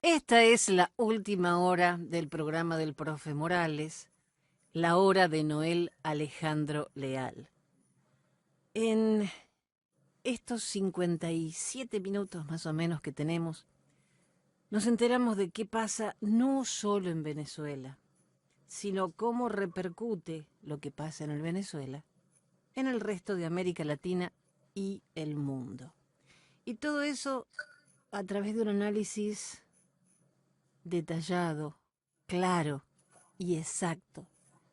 Esta es la última hora del programa del profe Morales, la hora de Noel Alejandro Leal. En estos 57 minutos más o menos que tenemos, nos enteramos de qué pasa no solo en Venezuela, sino cómo repercute lo que pasa en el Venezuela en el resto de América Latina y el mundo. Y todo eso a través de un análisis detallado, claro y exacto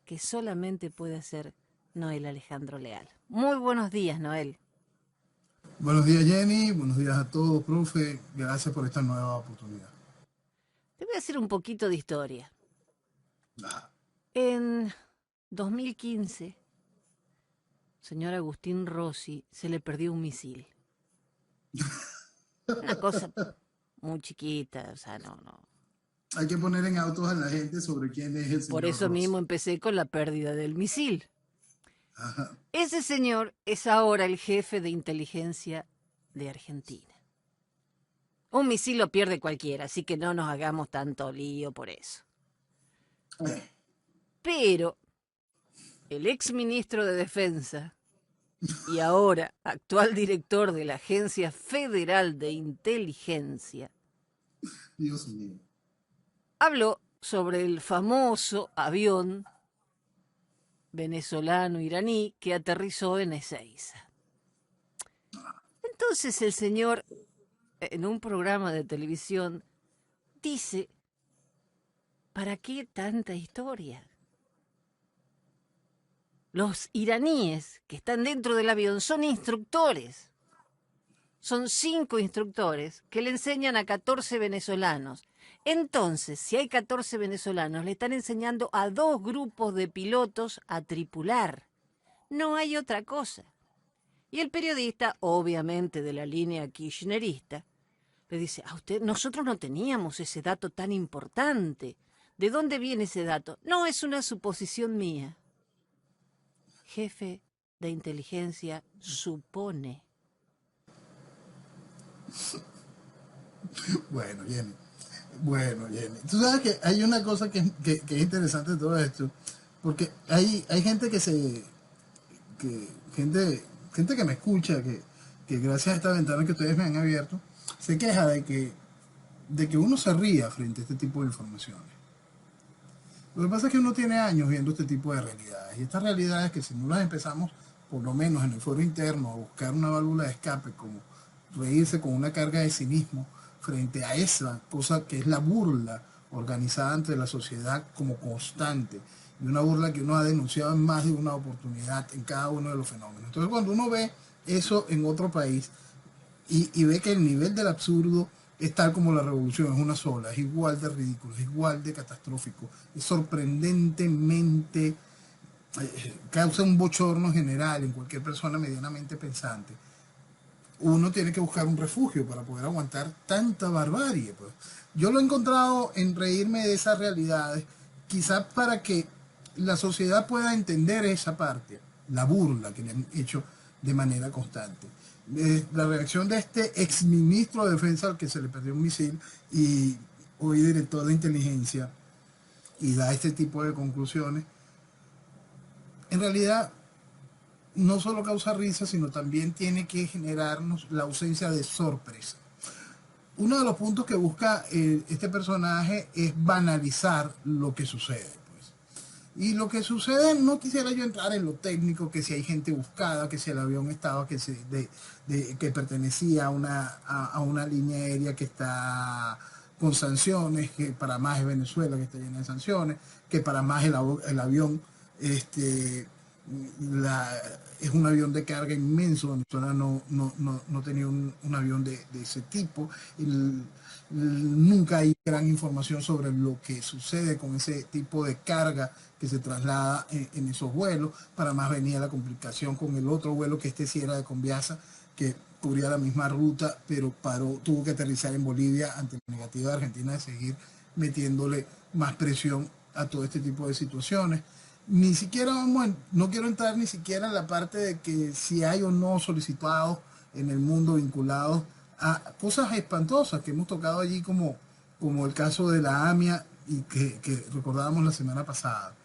que solamente puede hacer Noel Alejandro Leal. Muy buenos días, Noel. Buenos días, Jenny. Buenos días a todos, profe. Gracias por esta nueva oportunidad. Te voy a hacer un poquito de historia. Ah, En 2015, señor Agustín Rossi se le perdió un misil. Una cosa muy chiquita, o sea, no. Hay que poner en autos a la gente sobre quién es el Por señor eso Ross. mismo empecé con la pérdida del misil. Ajá. Ese señor es ahora el jefe de inteligencia de Argentina. Un misil lo pierde cualquiera, así que no nos hagamos tanto lío por eso. Pero el ex ministro de Defensa y ahora actual director de la Agencia Federal de Inteligencia Dios mío. habló sobre el famoso avión venezolano-iraní que aterrizó en Ezeiza. Entonces el señor, en un programa de televisión, dice, ¿para qué tanta historia? Los iraníes que están dentro del avión son instructores. Son 5 instructores que le enseñan a 14 venezolanos. Entonces, si hay 14 venezolanos, le están enseñando a 2 grupos de pilotos a tripular. No hay otra cosa. Y el periodista, obviamente de la línea kirchnerista, le dice, a usted, nosotros no teníamos ese dato tan importante. ¿De dónde viene ese dato? No, es una suposición mía. Jefe de inteligencia supone. Bueno, Jenny. Bueno, Jenny. Tú sabes que hay una cosa que es interesante de todo esto, porque hay gente gente que me escucha, que gracias a esta ventana que ustedes me han abierto, se queja de que uno se ría frente a este tipo de informaciones. Lo que pasa es que uno tiene años viendo este tipo de realidades, y estas realidades que si no las empezamos, por lo menos en el foro interno, a buscar una válvula de escape, como reírse con una carga de cinismo frente a esa cosa que es la burla organizada entre la sociedad como constante, y una burla que uno ha denunciado en más de una oportunidad en cada uno de los fenómenos. Entonces cuando uno ve eso en otro país, y ve que el nivel del absurdo es tal como la revolución, es una sola, es igual de ridículo, es igual de catastrófico, es sorprendentemente, causa un bochorno general en cualquier persona medianamente pensante. Uno tiene que buscar un refugio para poder aguantar tanta barbarie, pues. Yo lo he encontrado en reírme de esas realidades, quizás para que la sociedad pueda entender esa parte, la burla que le han hecho de manera constante. La reacción de este ex ministro de Defensa al que se le perdió un misil y hoy director de inteligencia y da este tipo de conclusiones, en realidad no solo causa risa, sino también tiene que generarnos la ausencia de sorpresa. Uno de los puntos que busca este personaje es banalizar lo que sucede. Pues. Y lo que sucede, no quisiera yo entrar en lo técnico, que si hay gente buscada, que si el avión estaba, que pertenecía a una línea aérea que está con sanciones, que para más es Venezuela, que está llena de sanciones, que para más el avión este, la, es un avión de carga inmenso. Venezuela no tenía un avión de ese tipo. Nunca hay gran información sobre lo que sucede con ese tipo de carga que se traslada en esos vuelos. Para más venía la complicación con el otro vuelo, que este sí era de Conviasa, que cubría la misma ruta, pero tuvo que aterrizar en Bolivia ante la negativa de Argentina de seguir metiéndole más presión a todo este tipo de situaciones. Ni siquiera no quiero entrar ni siquiera en la parte de que si hay o no solicitados en el mundo vinculados a cosas espantosas que hemos tocado allí como como el caso de la AMIA y que recordábamos la semana pasada.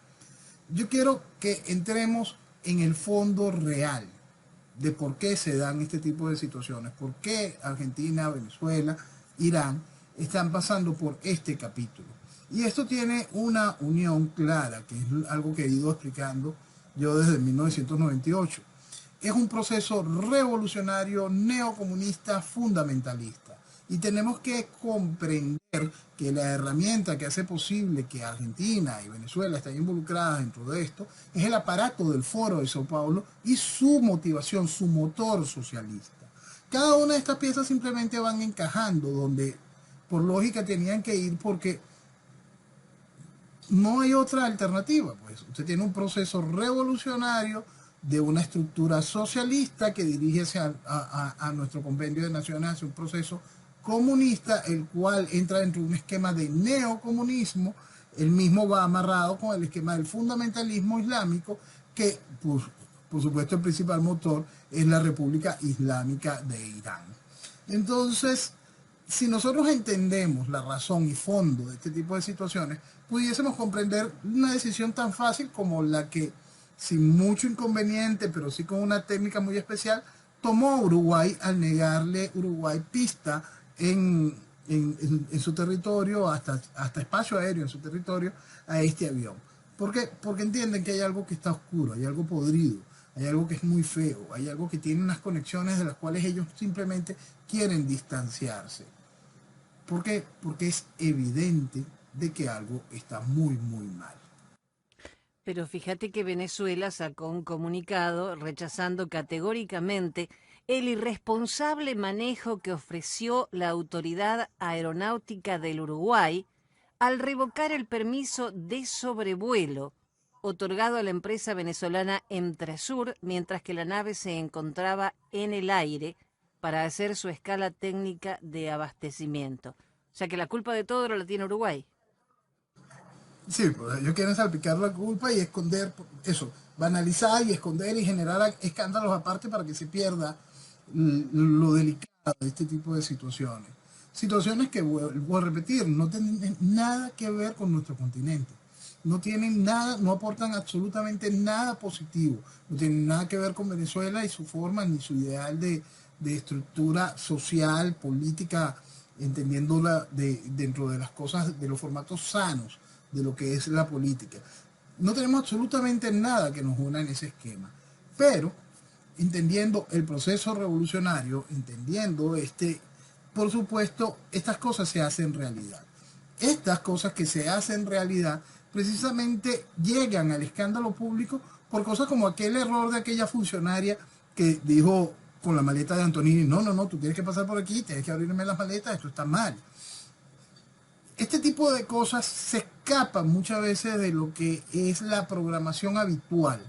Yo quiero que entremos en el fondo real de por qué se dan este tipo de situaciones, por qué Argentina, Venezuela, Irán están pasando por este capítulo. Y esto tiene una unión clara, que es algo que he ido explicando yo desde 1998. Es un proceso revolucionario, neocomunista, fundamentalista. Y tenemos que comprender que la herramienta que hace posible que Argentina y Venezuela estén involucradas dentro de esto es el aparato del Foro de Sao Paulo y su motivación, su motor socialista. Cada una de estas piezas simplemente van encajando donde por lógica tenían que ir porque no hay otra alternativa. Pues usted tiene un proceso revolucionario de una estructura socialista que dirige a nuestro convenio de naciones hacia un proceso comunista, el cual entra dentro de un esquema de neocomunismo. El mismo va amarrado con el esquema del fundamentalismo islámico, que pues, por supuesto el principal motor es la República Islámica de Irán. Entonces, si nosotros entendemos la razón y fondo de este tipo de situaciones, pudiésemos comprender una decisión tan fácil como la que, sin mucho inconveniente, pero sí con una técnica muy especial, tomó Uruguay al negarle Uruguay pista en su territorio, hasta espacio aéreo en su territorio, a este avión. ¿Por qué? Porque entienden que hay algo que está oscuro, hay algo podrido, hay algo que es muy feo, hay algo que tiene unas conexiones de las cuales ellos simplemente quieren distanciarse. ¿Por qué? Porque es evidente de que algo está muy, muy mal. Pero fíjate que Venezuela sacó un comunicado rechazando categóricamente el irresponsable manejo que ofreció la Autoridad Aeronáutica del Uruguay al revocar el permiso de sobrevuelo otorgado a la empresa venezolana Emtrasur mientras que la nave se encontraba en el aire para hacer su escala técnica de abastecimiento. O sea que la culpa de todo la tiene Uruguay. Sí, pues ellos quieren salpicar la culpa y esconder eso, banalizar y esconder y generar escándalos aparte para que se pierda lo delicado de este tipo de situaciones. Situaciones que, vuelvo a repetir, no tienen nada que ver con nuestro continente. No tienen nada, no aportan absolutamente nada positivo. No tienen nada que ver con Venezuela y su forma ni su ideal de estructura social, política, entendiéndola dentro de las cosas, de los formatos sanos de lo que es la política. No tenemos absolutamente nada que nos una en ese esquema. Pero, entendiendo el proceso revolucionario, entendiendo por supuesto, estas cosas se hacen realidad. Estas cosas que se hacen realidad precisamente llegan al escándalo público por cosas como aquel error de aquella funcionaria que dijo con la maleta de Antonini, no, tú tienes que pasar por aquí, tienes que abrirme las maletas, esto está mal. Este tipo de cosas se escapan muchas veces de lo que es la programación habitual.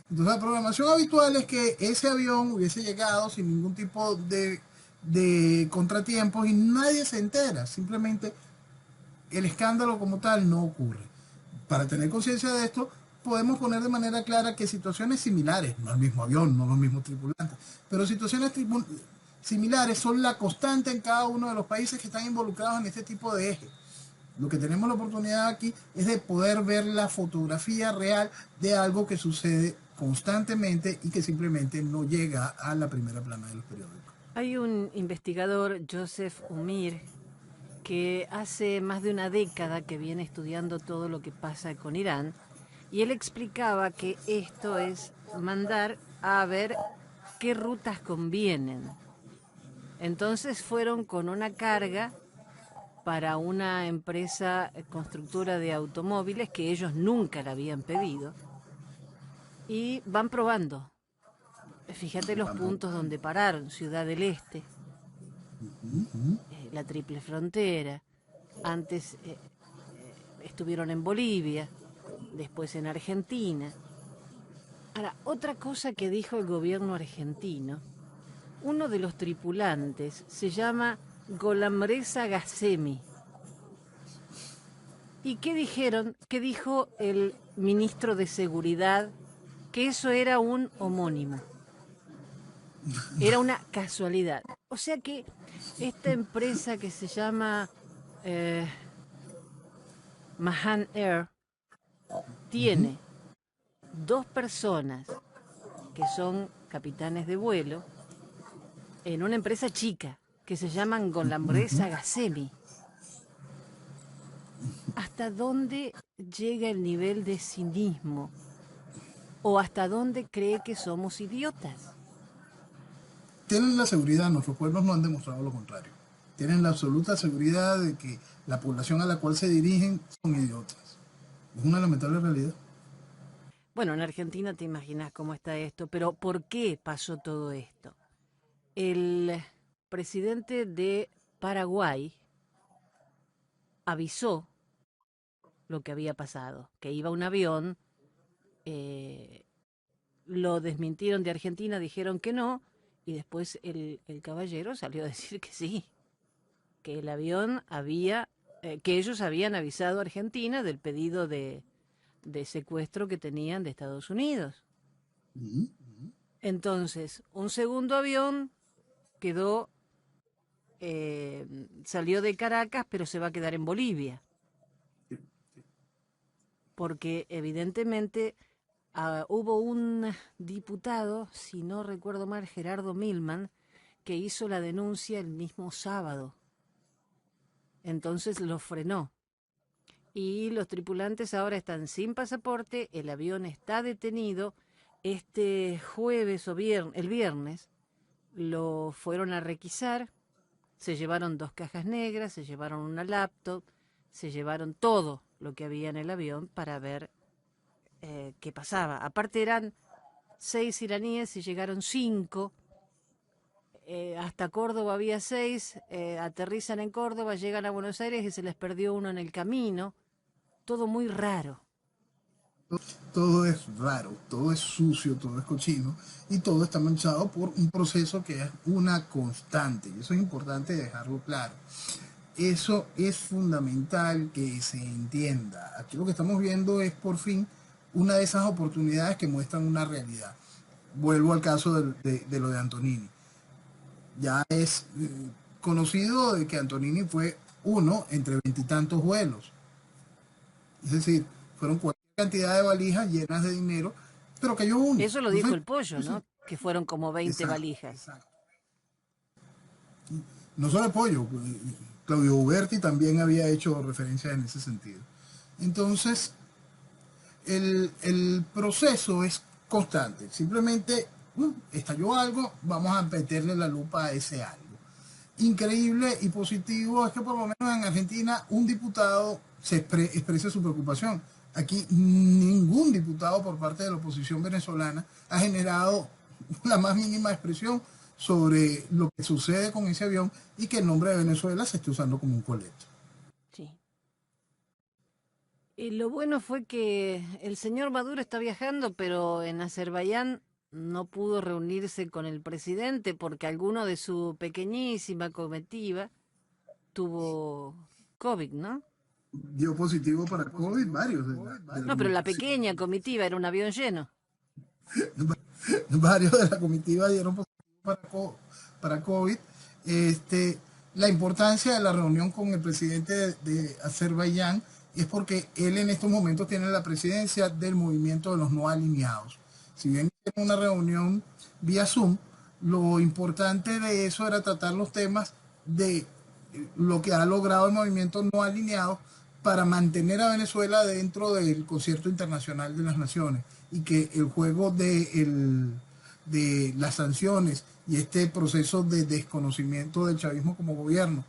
Entonces la programación habitual es que ese avión hubiese llegado sin ningún tipo de contratiempos y nadie se entera. Simplemente el escándalo como tal no ocurre. Para tener conciencia de esto, podemos poner de manera clara que situaciones similares, no el mismo avión, no los mismos tripulantes, pero situaciones similares son la constante en cada uno de los países que están involucrados en este tipo de ejes. Lo que tenemos la oportunidad aquí es de poder ver la fotografía real de algo que sucede constantemente y que simplemente no llega a la primera plana de los periódicos. Hay un investigador, Joseph Umir, que hace más de una década que viene estudiando todo lo que pasa con Irán, y él explicaba que esto es mandar a ver qué rutas convienen. Entonces fueron con una carga para una empresa constructora de automóviles que ellos nunca la habían pedido y van probando. Fíjate los puntos donde pararon: Ciudad del Este, la Triple Frontera, antes estuvieron en Bolivia, después en Argentina. Ahora, otra cosa que dijo el gobierno argentino: uno de los tripulantes se llama Golamreza Gassemi. ¿Y qué dijeron? ¿Qué dijo el ministro de Seguridad? Que eso era un homónimo. Era una casualidad. O sea que esta empresa que se llama Mahan Air tiene dos personas que son capitanes de vuelo en una empresa chica que se llaman con la empresa Gacemi. ¿Hasta dónde llega el nivel de cinismo? ¿O hasta dónde cree que somos idiotas? Tienen la seguridad, nuestros pueblos no han demostrado lo contrario. Tienen la absoluta seguridad de que la población a la cual se dirigen son idiotas. Es una lamentable realidad. Bueno, en Argentina te imaginas cómo está esto, pero ¿por qué pasó todo esto? El presidente de Paraguay avisó lo que había pasado, que iba un avión, eh, lo desmintieron de Argentina, dijeron que no, y después el caballero salió a decir que sí, que el avión había, que ellos habían avisado a Argentina del pedido de secuestro que tenían de Estados Unidos. Ujú. Entonces, un segundo avión quedó, salió de Caracas, pero se va a quedar en Bolivia, porque evidentemente hubo un diputado, si no recuerdo mal, Gerardo Milman, que hizo la denuncia el mismo sábado. Entonces lo frenó. Y los tripulantes ahora están sin pasaporte, el avión está detenido. Este jueves o el viernes lo fueron a requisar, se llevaron 2 cajas negras, se llevaron una laptop, se llevaron todo lo que había en el avión para ver qué pasaba. Aparte eran 6 iraníes y llegaron 5. Hasta Córdoba había 6, aterrizan en Córdoba, llegan a Buenos Aires y se les perdió uno en el camino. Todo muy raro. Todo es raro, todo es sucio, todo es cochino y todo está manchado por un proceso que es una constante. Y eso es importante dejarlo claro. Eso es fundamental que se entienda. Aquí lo que estamos viendo es por fin una de esas oportunidades que muestran una realidad. Vuelvo al caso de lo de Antonini. Ya es conocido de que Antonini fue uno entre veintitantos vuelos. Es decir, fueron cualquier cantidad de valijas llenas de dinero, pero cayó uno. Eso lo dijo Entonces, el pollo, sí, ¿no? Que fueron como 20 exacto, valijas. exacto. No solo apoyo, Claudio Uberti también había hecho referencia en ese sentido. Entonces, el proceso es constante. Simplemente estalló algo, vamos a meterle la lupa a ese algo. Increíble y positivo es que por lo menos en Argentina un diputado se exprese su preocupación. Aquí ningún diputado por parte de la oposición venezolana ha generado la más mínima expresión sobre lo que sucede con ese avión y que el nombre de Venezuela se esté usando como un coleto. Sí. Y lo bueno fue que el señor Maduro está viajando, pero en Azerbaiyán no pudo reunirse con el presidente porque alguno de su pequeñísima comitiva tuvo COVID, ¿no? Dio positivo para COVID varios de la No, pero la comitiva. Sí, pequeña comitiva era un avión lleno. varios de la comitiva dieron positivo para COVID. Este, la importancia de la reunión con el presidente de Azerbaiyán es porque él en estos momentos tiene la presidencia del movimiento de los no alineados. Si bien en una reunión vía Zoom, lo importante de eso era tratar los temas de lo que ha logrado el movimiento no alineado para mantener a Venezuela dentro del concierto internacional de las naciones y que el juego de las sanciones y este proceso de desconocimiento del chavismo como gobierno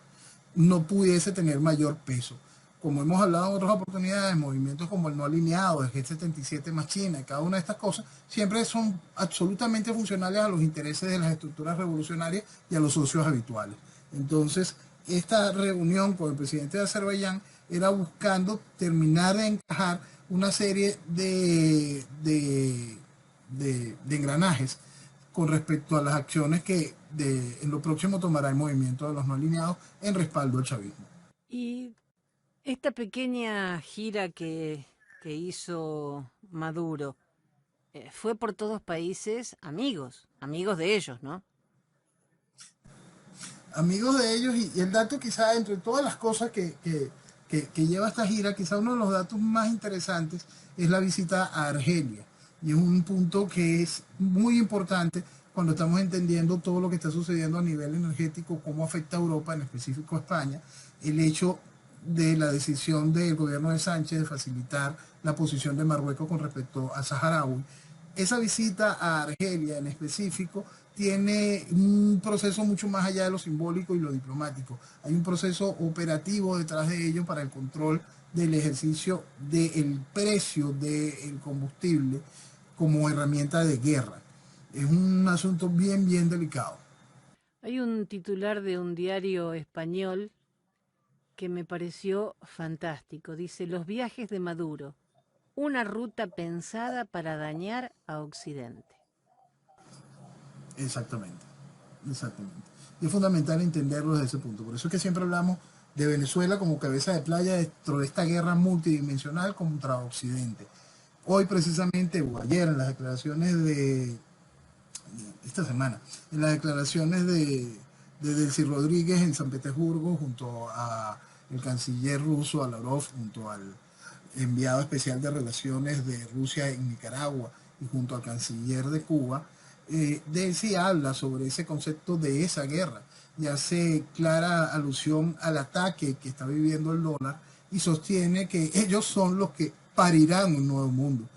no pudiese tener mayor peso. Como hemos hablado en otras oportunidades, movimientos como el no alineado, el G77 más China, y cada una de estas cosas, siempre son absolutamente funcionales a los intereses de las estructuras revolucionarias y a los socios habituales. Entonces, esta reunión con el presidente de Azerbaiyán era buscando terminar de encajar una serie de engranajes con respecto a las acciones que en lo próximo tomará el movimiento de los no alineados en respaldo al chavismo. Y esta pequeña gira que hizo Maduro fue por todos países amigos, amigos de ellos, ¿no? Amigos de ellos y el dato quizá entre todas las cosas que que lleva esta gira, quizá uno de los datos más interesantes es la visita a Argelia. Y es un punto que es muy importante cuando estamos entendiendo todo lo que está sucediendo a nivel energético, cómo afecta a Europa, en específico a España, el hecho de la decisión del gobierno de Sánchez de facilitar la posición de Marruecos con respecto a saharaui. Esa visita a Argelia en específico tiene un proceso mucho más allá de lo simbólico y lo diplomático. Hay un proceso operativo detrás de ello para el control del ejercicio del precio del combustible como herramienta de guerra. Es un asunto bien delicado. Hay un titular de un diario español que me pareció fantástico. Dice, los viajes de Maduro, una ruta pensada para dañar a Occidente. Exactamente, exactamente. Y es fundamental entenderlo desde ese punto. Por eso es que siempre hablamos de Venezuela como cabeza de playa dentro de esta guerra multidimensional contra Occidente. Hoy precisamente, o ayer, en las declaraciones de esta semana, en las declaraciones de Delcy Rodríguez en San Petersburgo, junto a el canciller ruso, a Lavrov, junto al enviado especial de relaciones de Rusia en Nicaragua y junto al canciller de Cuba, Delcy habla sobre ese concepto de esa guerra y hace clara alusión al ataque que está viviendo el dólar y sostiene que ellos son los que parirán un nuevo mundo.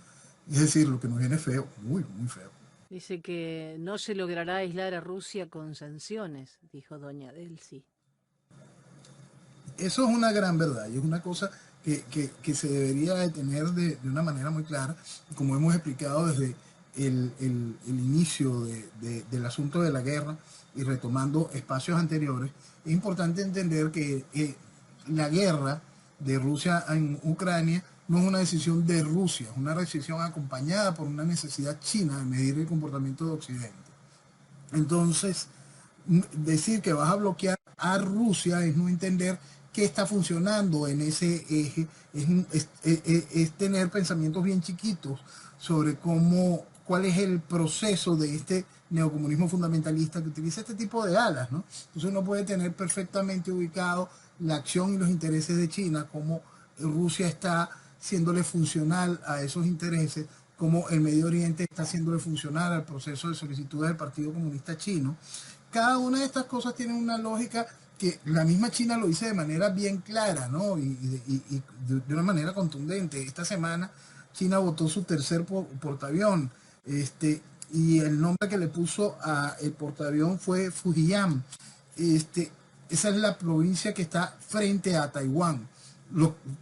Es decir, lo que nos viene feo, muy feo. Dice que no se logrará aislar a Rusia con sanciones, dijo doña Delcy. Eso es una gran verdad y es una cosa que se debería de tener de una manera muy clara, como hemos explicado desde el inicio del asunto de la guerra y retomando espacios anteriores. Es importante entender que la guerra de Rusia en Ucrania no es una decisión de Rusia, es una decisión acompañada por una necesidad china de medir el comportamiento de Occidente. Entonces, decir que vas a bloquear a Rusia es no entender qué está funcionando en ese eje, es tener pensamientos bien chiquitos sobre cuál es el proceso de este neocomunismo fundamentalista que utiliza este tipo de alas, ¿no? Entonces uno puede tener perfectamente ubicado la acción y los intereses de China, como Rusia está siéndole funcional a esos intereses, como el Medio Oriente está haciéndole funcional al proceso de solicitud del Partido Comunista Chino. Cada una de estas cosas tiene una lógica que la misma China lo dice de manera bien clara, ¿no? Y de una manera contundente. Esta semana China votó su tercer portaavión, y el nombre que le puso a el portaavión fue Fujian. Esa es la provincia que está frente a Taiwán.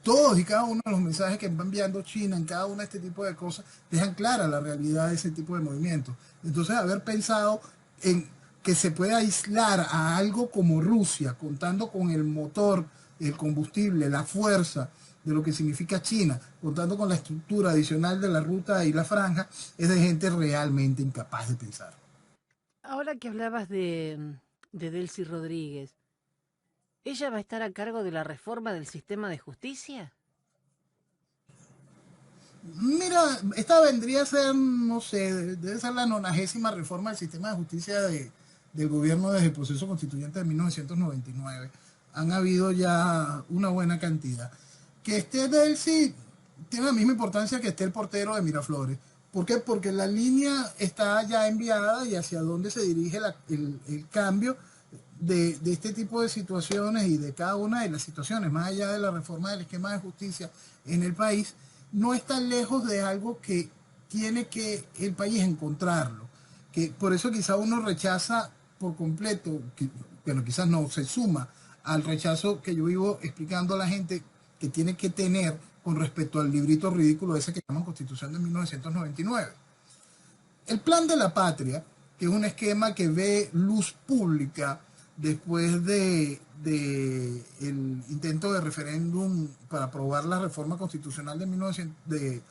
Todos y cada uno de los mensajes que va enviando China en cada uno de este tipo de cosas dejan clara la realidad de ese tipo de movimientos. Entonces, haber pensado en que se puede aislar a algo como Rusia, contando con el motor, el combustible, la fuerza de lo que significa China, contando con la estructura adicional de la ruta y la franja, es de gente realmente incapaz de pensar. Ahora que hablabas de Delcy Rodríguez, ¿ella va a estar a cargo de la reforma del sistema de justicia? Mira, esta vendría a ser, no sé, debe ser la 90ª reforma del sistema de justicia del gobierno desde el proceso constituyente de 1999. Han habido ya una buena cantidad. Que esté Delcy tiene la misma importancia que esté el portero de Miraflores. ¿Por qué? Porque la línea está ya enviada y hacia dónde se dirige el cambio de este tipo de situaciones y de cada una de las situaciones, más allá de la reforma del esquema de justicia en el país, no está lejos de algo que tiene que el país encontrarlo. Que por eso quizá uno rechaza por completo, pero quizás no se suma al rechazo que yo vivo explicando a la gente que tiene que tener con respecto al librito ridículo ese que llaman Constitución de 1999. El Plan de la Patria, que es un esquema que ve luz pública después del intento de referéndum para aprobar la reforma constitucional del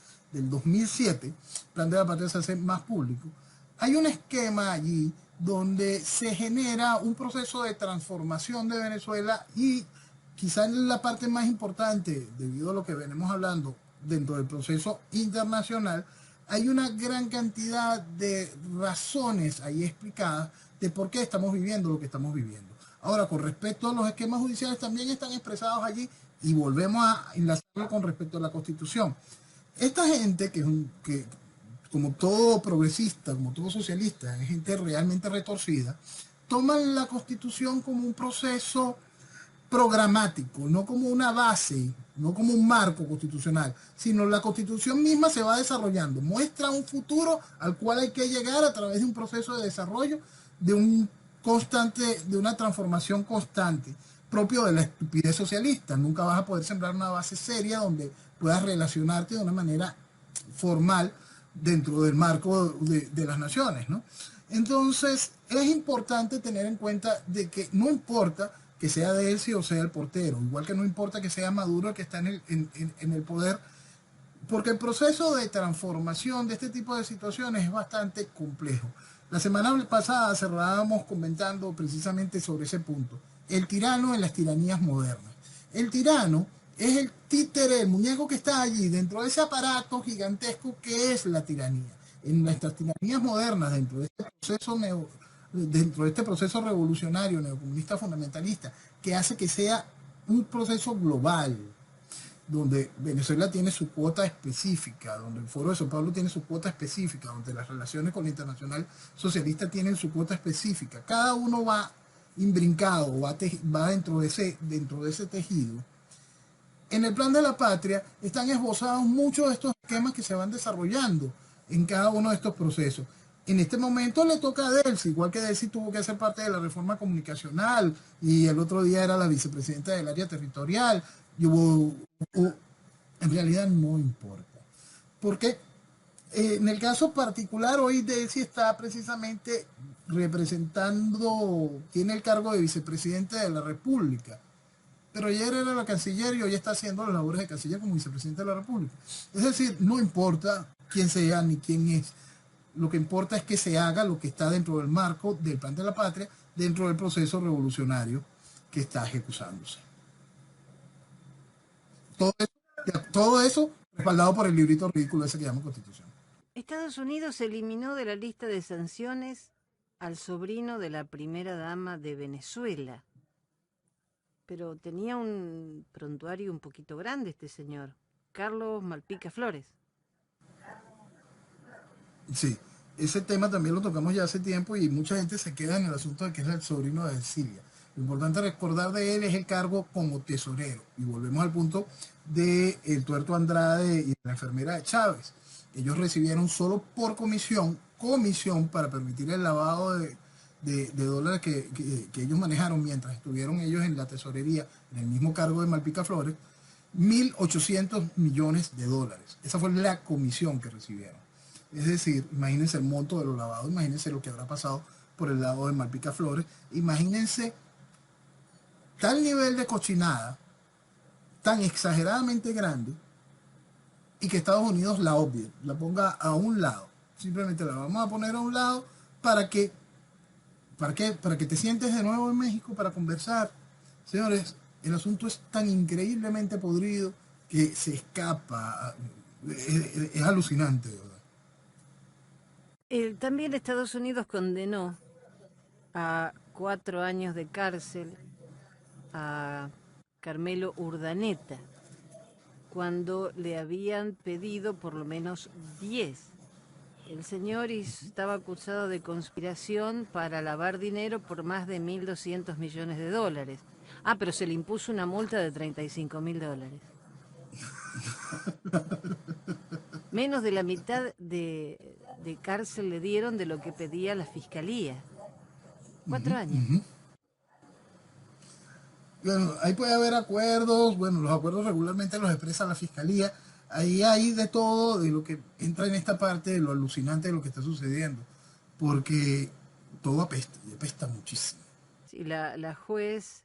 2007, el Plan de la Patria se hace más público. Hay un esquema allí donde se genera un proceso de transformación de Venezuela y quizás la parte más importante, debido a lo que venimos hablando dentro del proceso internacional, hay una gran cantidad de razones ahí explicadas de por qué estamos viviendo lo que estamos viviendo. Ahora, con respecto a los esquemas judiciales, también están expresados allí Y volvemos a enlazarlo con respecto a la Constitución. Esta gente que como todo progresista, como todo socialista, es gente realmente retorcida, toman la Constitución como un proceso programático, no como una base, no como un marco constitucional, sino la Constitución misma se va desarrollando, muestra un futuro al cual hay que llegar a través de un proceso de desarrollo, de un constante, de una transformación constante, propio de la estupidez socialista. Nunca vas a poder sembrar una base seria donde puedas relacionarte de una manera formal dentro del marco de las naciones, ¿no? Entonces, es importante tener en cuenta de que no importa que sea Delcy o sea el portero, igual que no importa que sea Maduro el que está en el poder, porque el proceso de transformación de este tipo de situaciones es bastante complejo. La semana pasada cerrábamos comentando precisamente sobre ese punto. El tirano en las tiranías modernas. El tirano es el títere, el muñeco que está allí dentro de ese aparato gigantesco que es la tiranía. En nuestras tiranías modernas, dentro de este proceso revolucionario neocomunista fundamentalista, que hace que sea un proceso global, donde Venezuela tiene su cuota específica, donde el Foro de Sao Paulo tiene su cuota específica, donde las relaciones con la Internacional Socialista tienen su cuota específica. Cada uno va imbrincado, va dentro de ese tejido. En el plan de la patria están esbozados muchos de estos esquemas que se van desarrollando en cada uno de estos procesos. En este momento le toca a Delcy, igual que Delcy tuvo que hacer parte de la reforma comunicacional y el otro día era la vicepresidenta del área territorial. Y en realidad no importa. Porque en el caso particular, hoy Delcy está precisamente representando, tiene el cargo de vicepresidente de la República. Pero ayer era la canciller y hoy está haciendo las labores de canciller como vicepresidente de la República. Es decir, no importa quién sea ni quién es. Lo que importa es que se haga lo que está dentro del marco del plan de la patria, dentro del proceso revolucionario que está ejecutándose. Todo eso respaldado por el librito ridículo ese que llama Constitución. Estados Unidos eliminó de la lista de sanciones al sobrino de la primera dama de Venezuela. Pero tenía un prontuario un poquito grande este señor, Carlos Malpica Flores. Sí, ese tema también lo tocamos ya hace tiempo y mucha gente se queda en el asunto de que es el sobrino de Silvia. Lo importante recordar de él es el cargo como tesorero. Y volvemos al punto de el Tuerto Andrade y la enfermera de Chávez. Ellos recibieron solo por comisión para permitir el lavado de dólares que ellos manejaron mientras estuvieron ellos en la tesorería, en el mismo cargo de Malpica Flores, 1.800 millones de dólares. Esa fue la comisión que recibieron. Es decir, imagínense el monto de los lavados, imagínense lo que habrá pasado por el lado de Malpica Flores, imagínense tal nivel de cochinada, tan exageradamente grande, y que Estados Unidos la obvie, la ponga a un lado. Simplemente la vamos a poner a un lado para que te sientes de nuevo en México para conversar. Señores, el asunto es tan increíblemente podrido que se escapa. Es alucinante, ¿verdad? También Estados Unidos condenó a 4 años de cárcel a Carmelo Urdaneta, cuando le habían pedido por lo menos 10. El señor estaba acusado de conspiración para lavar dinero por más de 1.200 millones de dólares. Ah, pero se le impuso una multa de 35.000 dólares. Menos de la mitad de cárcel le dieron de lo que pedía la fiscalía. 4 años. Bueno, ahí puede haber acuerdos, bueno, los acuerdos regularmente los expresa la fiscalía, ahí hay de todo, de lo que entra en esta parte, de lo alucinante de lo que está sucediendo, porque todo apesta, y apesta muchísimo. Sí, la juez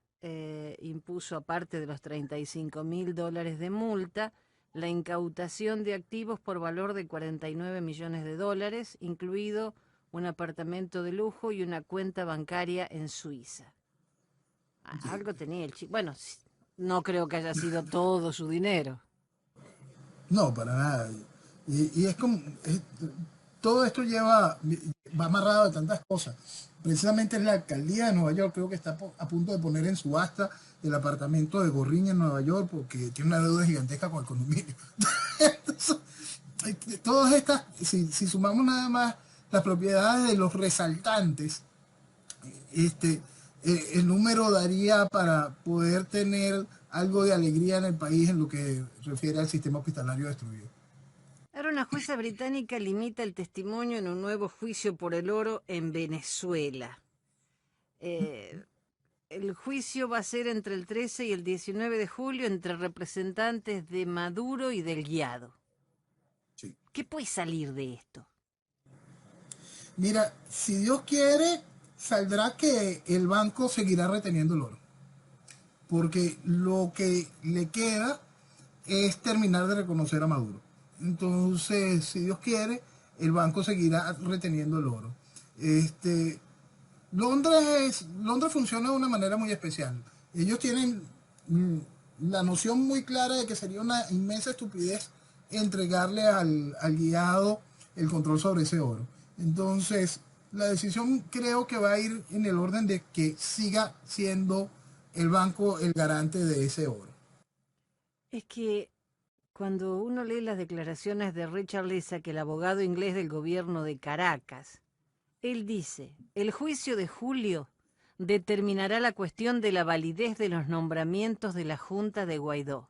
impuso, aparte de los 35.000 dólares de multa, la incautación de activos por valor de 49 millones de dólares, incluido un apartamento de lujo y una cuenta bancaria en Suiza. Algo tenía el chico. Bueno, no creo que haya sido todo su dinero. No, para nada. Y es como, todo esto va amarrado de tantas cosas. Precisamente es la alcaldía de Nueva York, creo que está a punto de poner en subasta el apartamento de Gorriña en Nueva York porque tiene una deuda gigantesca con el condominio. Entonces, todas estas, si sumamos nada más las propiedades de los resaltantes, este, el número daría para poder tener algo de alegría en el país en lo que refiere al sistema hospitalario destruido. Ahora una jueza británica limita el testimonio en un nuevo juicio por el oro en Venezuela. El juicio va a ser entre el 13 y el 19 de julio entre representantes de Maduro y del Guiado. Sí. ¿Qué puede salir de esto? Mira, si Dios quiere, saldrá que el banco seguirá reteniendo el oro. Porque lo que le queda es terminar de reconocer a Maduro. Entonces, si Dios quiere, el banco seguirá reteniendo el oro. Londres funciona de una manera muy especial. Ellos tienen la noción muy clara de que sería una inmensa estupidez entregarle al guiado el control sobre ese oro. Entonces, la decisión creo que va a ir en el orden de que siga siendo el banco el garante de ese oro. Es que cuando uno lee las declaraciones de Richard Lizak, el abogado inglés del gobierno de Caracas, él dice, el juicio de julio determinará la cuestión de la validez de los nombramientos de la Junta de Guaidó.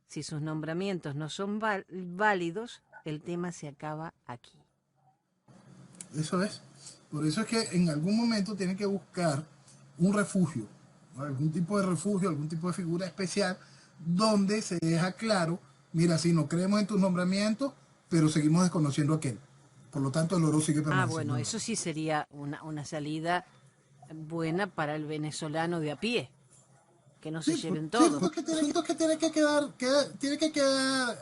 Si sus nombramientos no son válidos, el tema se acaba aquí. Eso es. Por eso es que en algún momento tienen que buscar un refugio, algún tipo de refugio, algún tipo de figura especial, donde se deja claro, mira, sí, no creemos en tus nombramientos, pero seguimos desconociendo aquel. Por lo tanto, el oro sigue permaneciendo. Bueno, eso sí sería una salida buena para el venezolano de a pie. Que no se lleven todo. Sí, porque siento que tiene que quedar,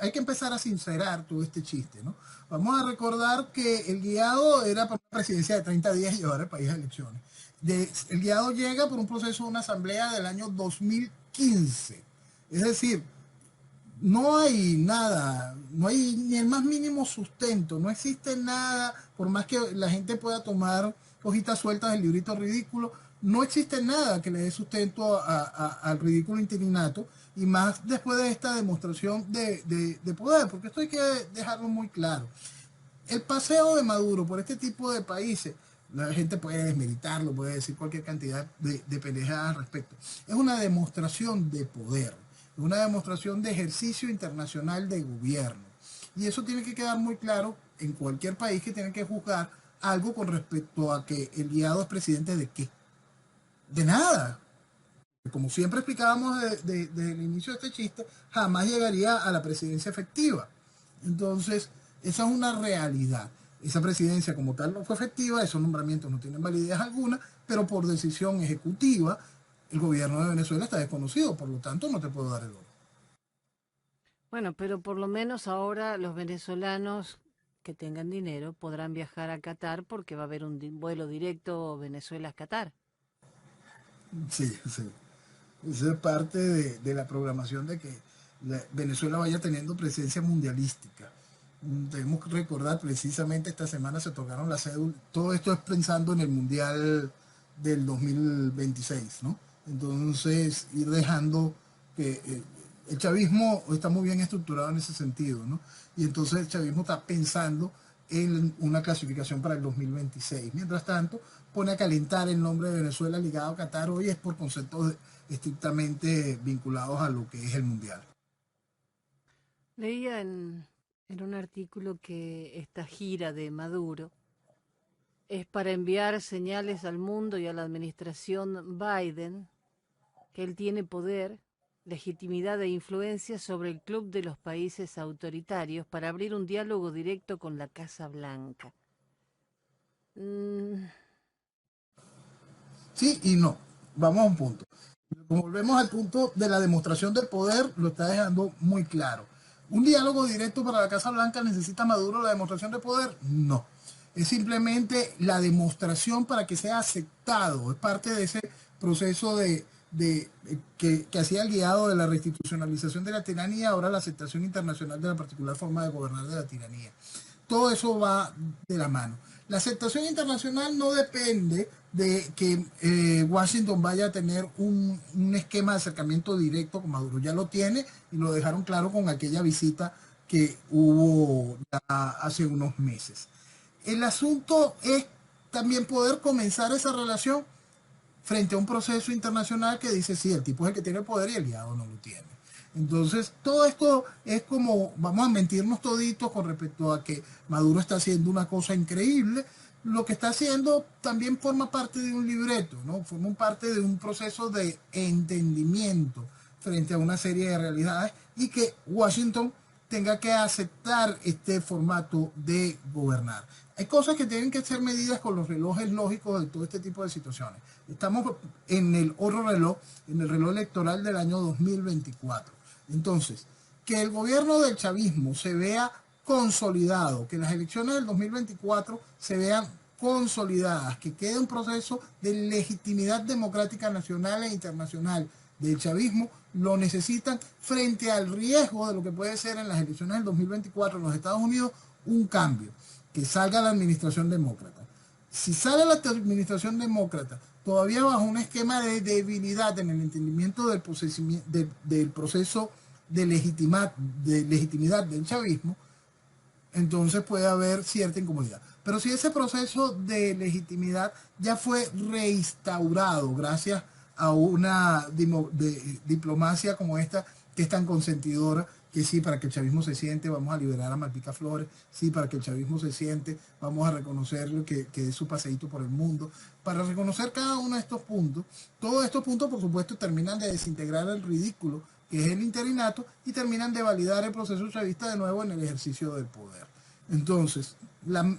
hay que empezar a sincerar todo este chiste, ¿no? Vamos a recordar que el guiado era por una presidencia de 30 días y llevar el país a elecciones. El guiado llega por un proceso de una asamblea del año 2015. Es decir, no hay nada, no hay ni el más mínimo sustento, no existe nada, por más que la gente pueda tomar hojitas sueltas del librito ridículo, no existe nada que le dé sustento al ridículo interinato, y más después de esta demostración de poder, porque esto hay que dejarlo muy claro. El paseo de Maduro por este tipo de países, la gente puede desmeritarlo, puede decir cualquier cantidad de pendejadas al respecto. Es una demostración de poder, es una demostración de ejercicio internacional de gobierno. Y eso tiene que quedar muy claro en cualquier país que tiene que juzgar algo con respecto a que el guiado es presidente de qué. De nada. Como siempre explicábamos desde el inicio de este chiste, jamás llegaría a la presidencia efectiva. Entonces, esa es una realidad. Esa presidencia como tal no fue efectiva, esos nombramientos no tienen validez alguna, pero por decisión ejecutiva, el gobierno de Venezuela está desconocido, por lo tanto no te puedo dar el oro. Bueno, pero por lo menos ahora los venezolanos que tengan dinero podrán viajar a Qatar porque va a haber un vuelo directo Venezuela-Qatar. Sí, sí. Eso es parte de la programación de que Venezuela vaya teniendo presencia mundialística. Tenemos que recordar, precisamente esta semana se otorgaron la cédula, todo esto es pensando en el Mundial del 2026, ¿no? Entonces, ir dejando que el chavismo está muy bien estructurado en ese sentido, ¿no? Y entonces el chavismo está pensando en una clasificación para el 2026. Mientras tanto, pone a calentar el nombre de Venezuela ligado a Qatar hoy es por conceptos estrictamente vinculados a lo que es el Mundial. Leía en un artículo que esta gira de Maduro es para enviar señales al mundo y a la administración Biden que él tiene poder, legitimidad e influencia sobre el club de los países autoritarios para abrir un diálogo directo con la Casa Blanca. Sí y no. Vamos a un punto. Como volvemos al punto de la demostración de poder, lo está dejando muy claro. ¿Un diálogo directo para la Casa Blanca necesita Maduro la demostración de poder? No. Es simplemente la demostración para que sea aceptado. Es parte de ese proceso que hacía el guiado de la restitucionalización de la tiranía, ahora la aceptación internacional de la particular forma de gobernar de la tiranía. todo eso va de la mano. La aceptación internacional no depende de que Washington vaya a tener un esquema de acercamiento directo con Maduro. Ya lo tiene y lo dejaron claro con aquella visita que hubo ya hace unos meses. El asunto es también poder comenzar esa relación frente a un proceso internacional que dice, sí, el tipo es el que tiene el poder y el guiado no lo tiene. Entonces, todo esto es como, vamos a mentirnos toditos con respecto a que Maduro está haciendo una cosa increíble. Lo que está haciendo también forma parte de un libreto, ¿no? Forma parte de un proceso de entendimiento frente a una serie de realidades y que Washington tenga que aceptar este formato de gobernar. Hay cosas que tienen que ser medidas con los relojes lógicos de todo este tipo de situaciones. Estamos en el otro reloj, en el reloj electoral del año 2024. Entonces, que el gobierno del chavismo se vea consolidado, que las elecciones del 2024 se vean consolidadas, que quede un proceso de legitimidad democrática nacional e internacional del chavismo, lo necesitan frente al riesgo de lo que puede ser en las elecciones del 2024 en los Estados Unidos un cambio, que salga la administración demócrata. Si sale la administración demócrata todavía bajo un esquema de debilidad en el entendimiento del proceso de legitimidad del chavismo, entonces puede haber cierta incomodidad. Pero si ese proceso de legitimidad ya fue reinstaurado gracias a una diplomacia como esta, que es tan consentidora, que sí, para que el chavismo se siente, vamos a liberar a Malpica Flores, sí, para que el chavismo se siente, vamos a reconocerlo, que es su paseíto por el mundo, para reconocer cada uno de estos puntos. Todos estos puntos, por supuesto, terminan de desintegrar el ridículo que es el interinato y terminan de validar el proceso chavista de nuevo en el ejercicio del poder. Entonces,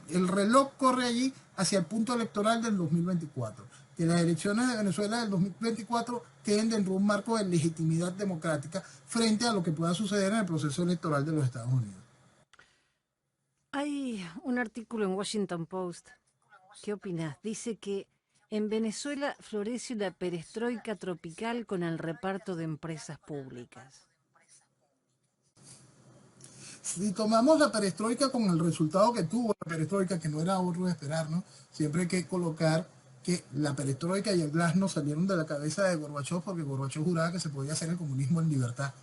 el reloj corre allí hacia el punto electoral del 2024. Que las elecciones de Venezuela del 2024 queden dentro de un marco de legitimidad democrática frente a lo que pueda suceder en el proceso electoral de los Estados Unidos. Hay un artículo en Washington Post. ¿Qué opinas? Dice que en Venezuela florece una perestroika tropical con el reparto de empresas públicas. Si tomamos la perestroika con el resultado que tuvo la perestroika, que no era otro de esperar, ¿no? Siempre hay que colocar que la perestroika y el glasnost salieron de la cabeza de Gorbachov porque Gorbachov juraba que se podía hacer el comunismo en libertad.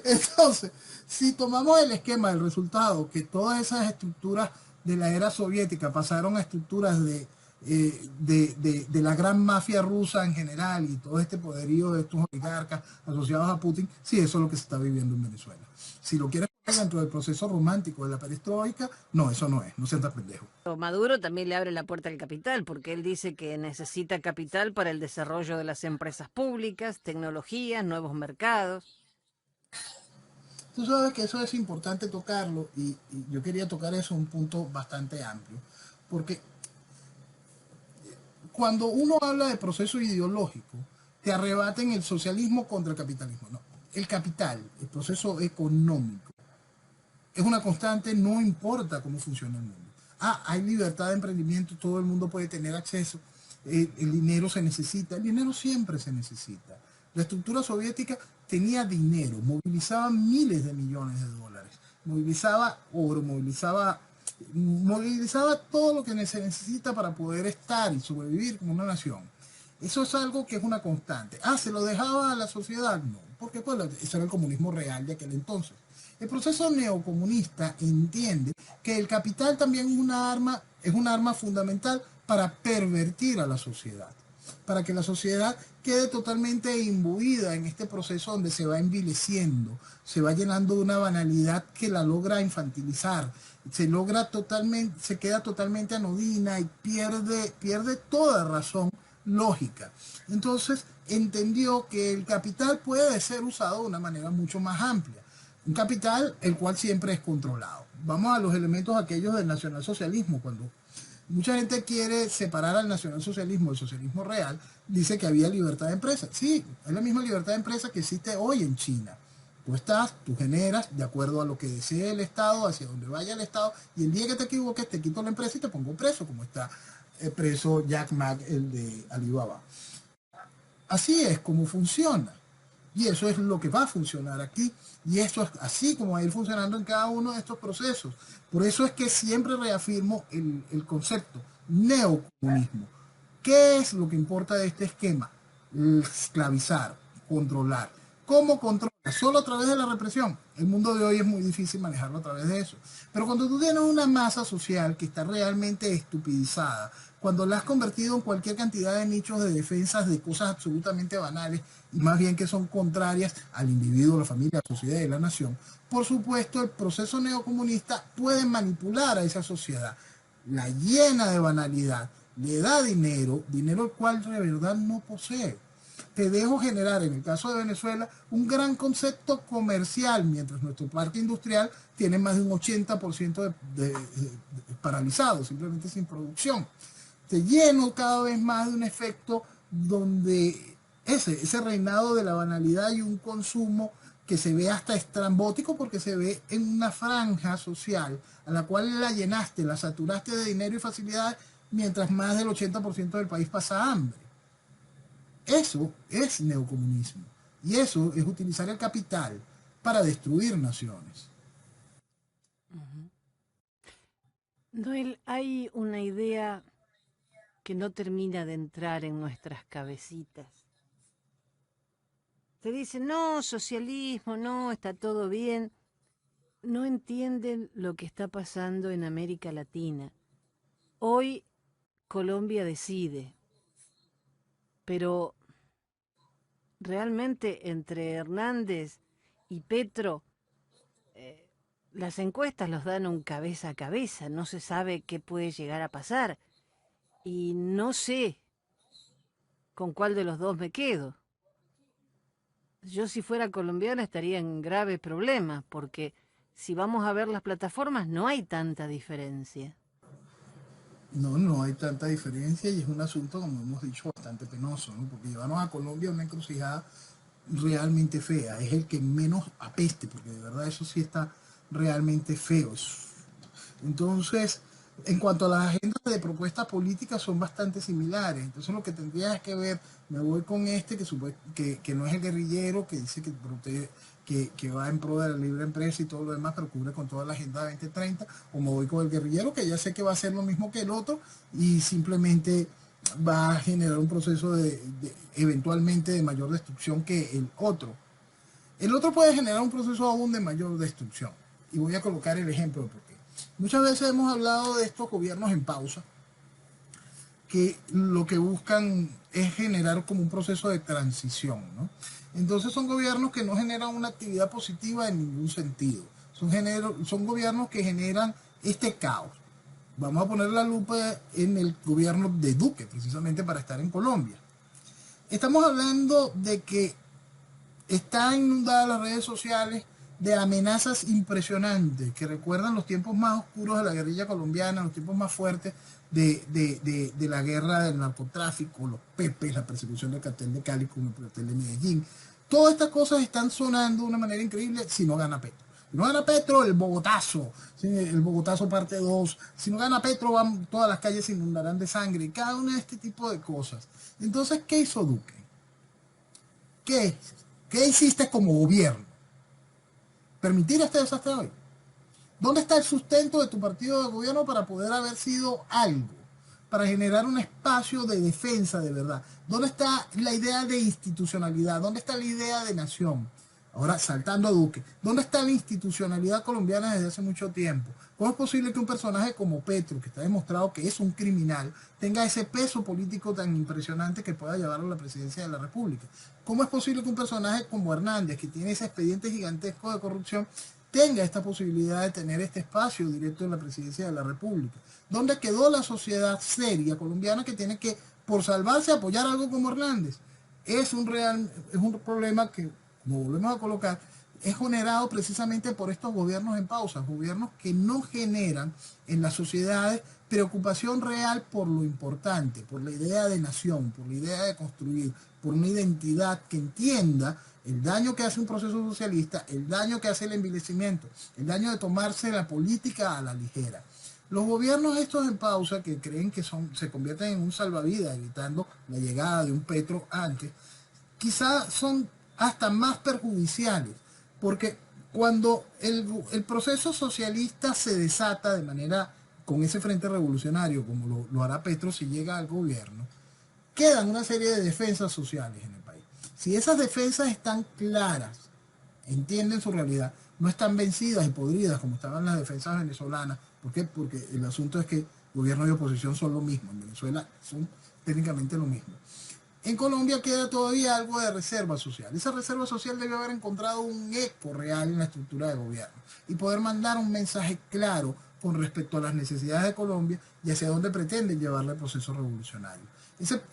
Entonces, si tomamos el esquema del resultado, que todas esas estructuras de la era soviética pasaron a estructuras de la gran mafia rusa en general y todo este poderío de estos oligarcas asociados a Putin, sí, eso es lo que se está viviendo en Venezuela. Si lo quieres poner dentro del proceso romántico de la perestroika, no, eso no es, no sean tan pendejos. Maduro también le abre la puerta al capital, porque él dice que necesita capital para el desarrollo de las empresas públicas, tecnologías, nuevos mercados. Tú sabes que eso es importante tocarlo y yo quería tocar eso un punto bastante amplio, porque cuando uno habla de proceso ideológico, te arrebaten el socialismo contra el capitalismo. No, el capital, el proceso económico, es una constante, no importa cómo funciona el mundo. Ah, hay libertad de emprendimiento, todo el mundo puede tener acceso, el dinero se necesita, el dinero siempre se necesita. La estructura soviética tenía dinero, movilizaba miles de millones de dólares, movilizaba oro, movilizaba todo lo que se necesita para poder estar y sobrevivir como una nación. Eso es algo que es una constante. Ah, ¿se lo dejaba a la sociedad? No, porque pues, eso era el comunismo real de aquel entonces. El proceso neocomunista entiende que el capital también es una arma fundamental para pervertir a la sociedad, para que la sociedad quede totalmente imbuida en este proceso donde se va envileciendo, se va llenando de una banalidad que la logra infantilizar, se queda totalmente anodina y pierde toda razón lógica. Entonces entendió que el capital puede ser usado de una manera mucho más amplia. Un capital el cual siempre es controlado. Vamos a los elementos aquellos del nacionalsocialismo. Cuando mucha gente quiere separar al nacionalsocialismo del socialismo real, dice que había libertad de empresa. Sí, es la misma libertad de empresa que existe hoy en China. Tú generas de acuerdo a lo que desee el Estado, hacia donde vaya el Estado, y el día que te equivoques te quito la empresa y te pongo preso, como está preso Jack Ma, el de Alibaba. Así es como funciona. Y eso es lo que va a funcionar aquí. Y eso es así como va a ir funcionando en cada uno de estos procesos. Por eso es que siempre reafirmo el concepto neocomunismo. ¿Qué es lo que importa de este esquema? Esclavizar, controlar. ¿Cómo controla? Solo a través de la represión. El mundo de hoy es muy difícil manejarlo a través de eso. Pero cuando tú tienes una masa social que está realmente estupidizada, cuando la has convertido en cualquier cantidad de nichos de defensas de cosas absolutamente banales y más bien que son contrarias al individuo, la familia, la sociedad y la nación, por supuesto el proceso neocomunista puede manipular a esa sociedad, la llena de banalidad, le da dinero, dinero el cual de verdad no posee. Te dejo generar, en el caso de Venezuela, un gran concepto comercial, mientras nuestro parque industrial tiene más de un 80% de paralizado, simplemente sin producción. Te lleno cada vez más de un efecto donde ese reinado de la banalidad y un consumo que se ve hasta estrambótico porque se ve en una franja social a la cual la llenaste, la saturaste de dinero y facilidades, mientras más del 80% del país pasa hambre. Eso es neocomunismo. Y eso es utilizar el capital para destruir naciones. Noel, hay una idea que no termina de entrar en nuestras cabecitas. Te dicen, no, socialismo, no, está todo bien. No entienden lo que está pasando en América Latina. Hoy Colombia decide, pero realmente entre Hernández y Petro, eh, las encuestas los dan un cabeza a cabeza, no se sabe qué puede llegar a pasar y no sé con cuál de los dos me quedo. Yo si fuera colombiana estaría en graves problemas porque si vamos a ver las plataformas no hay tanta diferencia. No, no hay tanta diferencia y es un asunto, como hemos dicho, bastante penoso, ¿no? Porque llevarnos a Colombia a una encrucijada realmente fea. Es el que menos apeste, porque de verdad eso sí está realmente feo. Entonces, en cuanto a las agendas de propuestas políticas son bastante similares. Entonces lo que tendrías que ver, me voy con este que no es el guerrillero, que dice que va en pro de la libre empresa y todo lo demás, pero cubre con toda la agenda 2030, o me voy con el guerrillero, que ya sé que va a hacer lo mismo que el otro y simplemente va a generar un proceso eventualmente de mayor destrucción que el otro. El otro puede generar un proceso aún de mayor destrucción. Y voy a colocar el ejemplo de por qué. Muchas veces hemos hablado de estos gobiernos en pausa, que lo que buscan es generar como un proceso de transición, ¿no? Entonces son gobiernos que no generan una actividad positiva en ningún sentido. Son gobiernos que generan este caos. Vamos a poner la lupa en el gobierno de Duque, precisamente para estar en Colombia. Estamos hablando de que están inundadas las redes sociales de amenazas impresionantes que recuerdan los tiempos más oscuros de la guerrilla colombiana, los tiempos más fuertes de la guerra del narcotráfico, los pepes, la persecución del cartel de Cali con el cartel de Medellín. Todas estas cosas están sonando de una manera increíble si no gana Petro. Si no gana Petro, el Bogotazo, ¿sí? El Bogotazo parte 2. Si no gana Petro, todas las calles se inundarán de sangre. Cada una de este tipo de cosas. Entonces, ¿qué hizo Duque? ¿Qué, ¿Qué hiciste como gobierno? ¿Permitir este desastre hoy? ¿Dónde está el sustento de tu partido de gobierno para poder haber sido algo? Para generar un espacio de defensa de verdad. ¿Dónde está la idea de institucionalidad? ¿Dónde está la idea de nación? Ahora, saltando a Duque, ¿dónde está la institucionalidad colombiana desde hace mucho tiempo? ¿Cómo es posible que un personaje como Petro, que está demostrado que es un criminal, tenga ese peso político tan impresionante que pueda llevarlo a la presidencia de la República? ¿Cómo es posible que un personaje como Hernández, que tiene ese expediente gigantesco de corrupción, tenga esta posibilidad de tener este espacio directo en la presidencia de la República? ¿Dónde quedó la sociedad seria colombiana que tiene que, por salvarse, apoyar algo como Hernández? Es un problema que, como volvemos a colocar, es generado precisamente por estos gobiernos en pausa, gobiernos que no generan en las sociedades preocupación real por lo importante, por la idea de nación, por la idea de construir, por una identidad que entienda el daño que hace un proceso socialista, el daño que hace el envilecimiento, el daño de tomarse la política a la ligera. Los gobiernos estos en pausa, que creen que se convierten en un salvavidas, evitando la llegada de un Petro antes, quizás son hasta más perjudiciales, porque cuando el proceso socialista se desata de manera con ese frente revolucionario, como lo hará Petro si llega al gobierno, quedan una serie de defensas sociales en el país. Si esas defensas están claras, entienden su realidad, no están vencidas y podridas como estaban las defensas venezolanas. ¿Por qué? Porque el asunto es que gobierno y oposición son lo mismo. En Venezuela son técnicamente lo mismo. En Colombia queda todavía algo de reserva social. Esa reserva social debe haber encontrado un eco real en la estructura de gobierno y poder mandar un mensaje claro con respecto a las necesidades de Colombia y hacia dónde pretenden llevarle el proceso revolucionario.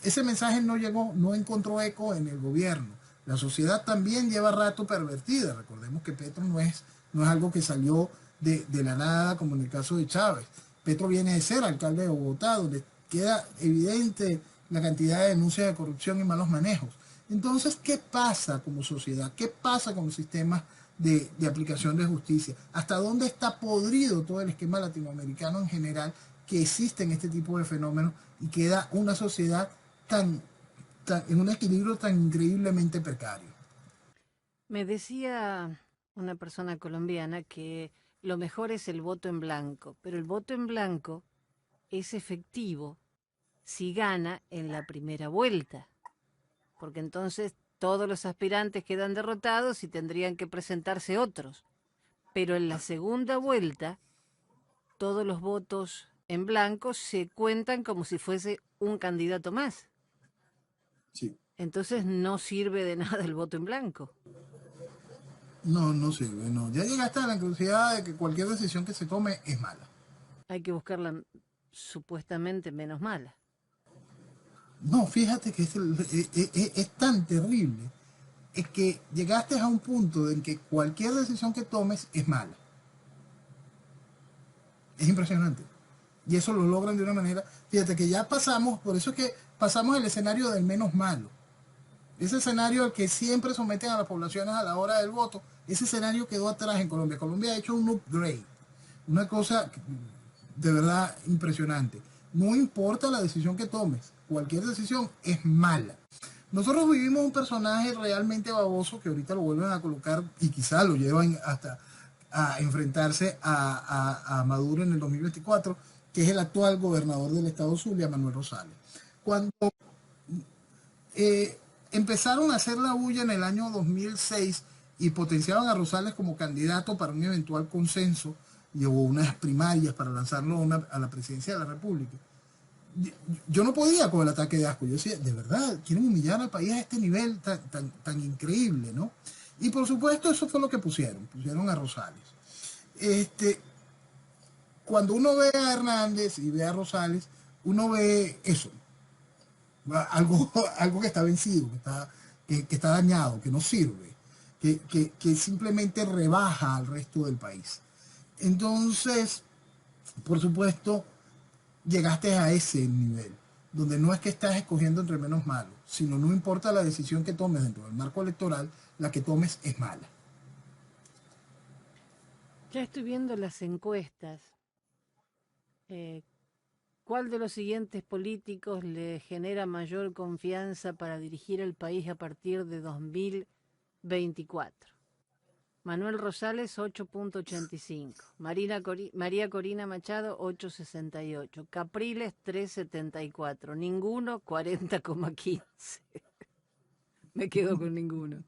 Ese mensaje no llegó, no encontró eco en el gobierno. La sociedad también lleva rato pervertida. Recordemos que Petro no es algo que salió de la nada, como en el caso de Chávez. Petro viene de ser alcalde de Bogotá, donde queda evidente la cantidad de denuncias de corrupción y malos manejos. Entonces, ¿qué pasa como sociedad? ¿Qué pasa con los sistemas de aplicación de justicia? ¿Hasta dónde está podrido todo el esquema latinoamericano en general que existen este tipo de fenómenos y queda una sociedad en un equilibrio tan increíblemente precario? Me decía una persona colombiana que lo mejor es el voto en blanco, pero el voto en blanco es efectivo si gana en la primera vuelta, porque entonces todos los aspirantes quedan derrotados y tendrían que presentarse otros. Pero en la segunda vuelta, todos los votos en blanco se cuentan como si fuese un candidato más. Sí. Entonces no sirve de nada el voto en blanco. No, no sirve, no. Ya llegaste a la encrucijada de que cualquier decisión que se tome es mala. Hay que buscarla supuestamente menos mala. No, fíjate que es tan terrible. Es que llegaste a un punto en que cualquier decisión que tomes es mala. Es impresionante. Y eso lo logran de una manera. Fíjate que ya pasamos, por eso es que pasamos el escenario del menos malo. Ese escenario al que siempre someten a las poblaciones a la hora del voto, ese escenario quedó atrás en Colombia. Colombia ha hecho un upgrade. Una cosa de verdad impresionante. No importa la decisión que tomes, cualquier decisión es mala. Nosotros vivimos un personaje realmente baboso que ahorita lo vuelven a colocar y quizá lo llevan hasta a enfrentarse a Maduro en el 2024, que es el actual gobernador del estado Zulia, Manuel Rosales. Cuando empezaron a hacer la bulla en el año 2006 y potenciaban a Rosales como candidato para un eventual consenso y hubo unas primarias para lanzarlo a la presidencia de la República. Yo no podía con el ataque de asco. Yo decía, de verdad, quieren humillar al país a este nivel tan increíble, ¿no? Y por supuesto, eso fue lo que pusieron a Rosales. Este, cuando uno ve a Hernández y ve a Rosales, uno ve eso, algo, algo que está vencido, que está dañado, que no sirve, que simplemente rebaja al resto del país. Entonces, por supuesto, llegaste a ese nivel, donde no es que estás escogiendo entre menos malos, sino no importa la decisión que tomes dentro del marco electoral, la que tomes es mala. Ya estoy viendo las encuestas. Eh, ¿Cuál de los siguientes políticos le genera mayor confianza para dirigir el país a partir de 2024? Manuel Rosales 8.85, María Corina Machado 8.68, Capriles 3.74, ninguno 40.15. Me quedo con ninguno.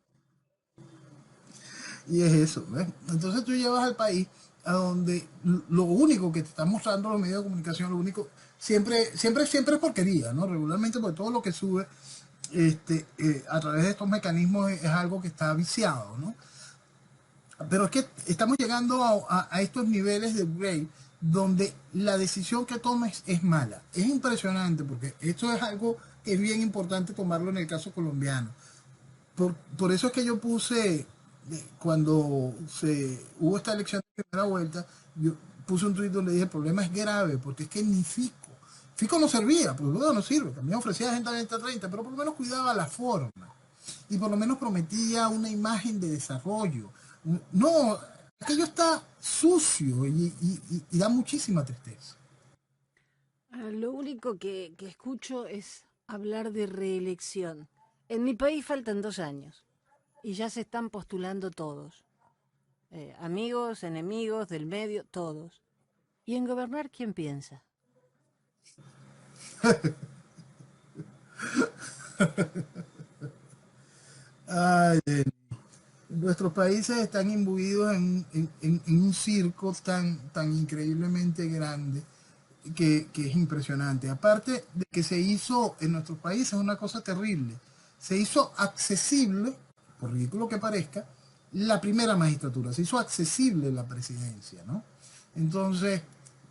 Y es eso, ¿ves? Entonces tú llevas al país a donde lo único que te están mostrando los medios de comunicación, lo único, siempre es porquería, ¿no? Regularmente, porque todo lo que sube a través de estos mecanismos es algo que está viciado, ¿no? Pero es que estamos llegando a estos niveles de upgrade donde la decisión que tomes es mala. Es impresionante porque esto es algo que es bien importante tomarlo en el caso colombiano. Por eso es que yo puse, cuando hubo esta elección de primera vuelta, yo puse un tuit donde dije, el problema es grave, porque es que ni Fico no servía, porque luego no sirve, también ofrecía Agenda 2030, pero por lo menos cuidaba la forma, y por lo menos prometía una imagen de desarrollo. No, aquello está sucio y da muchísima tristeza. Lo único que escucho es hablar de reelección. En mi país faltan 2 años. Y ya se están postulando todos. Amigos, enemigos, del medio, todos. ¿Y en gobernar quién piensa? Ay, nuestros países están imbuidos en un circo tan increíblemente grande que es impresionante. Aparte de que se hizo en nuestros países una cosa terrible, se hizo accesible, por ridículo que parezca, la primera magistratura, se hizo accesible la presidencia, ¿no? Entonces,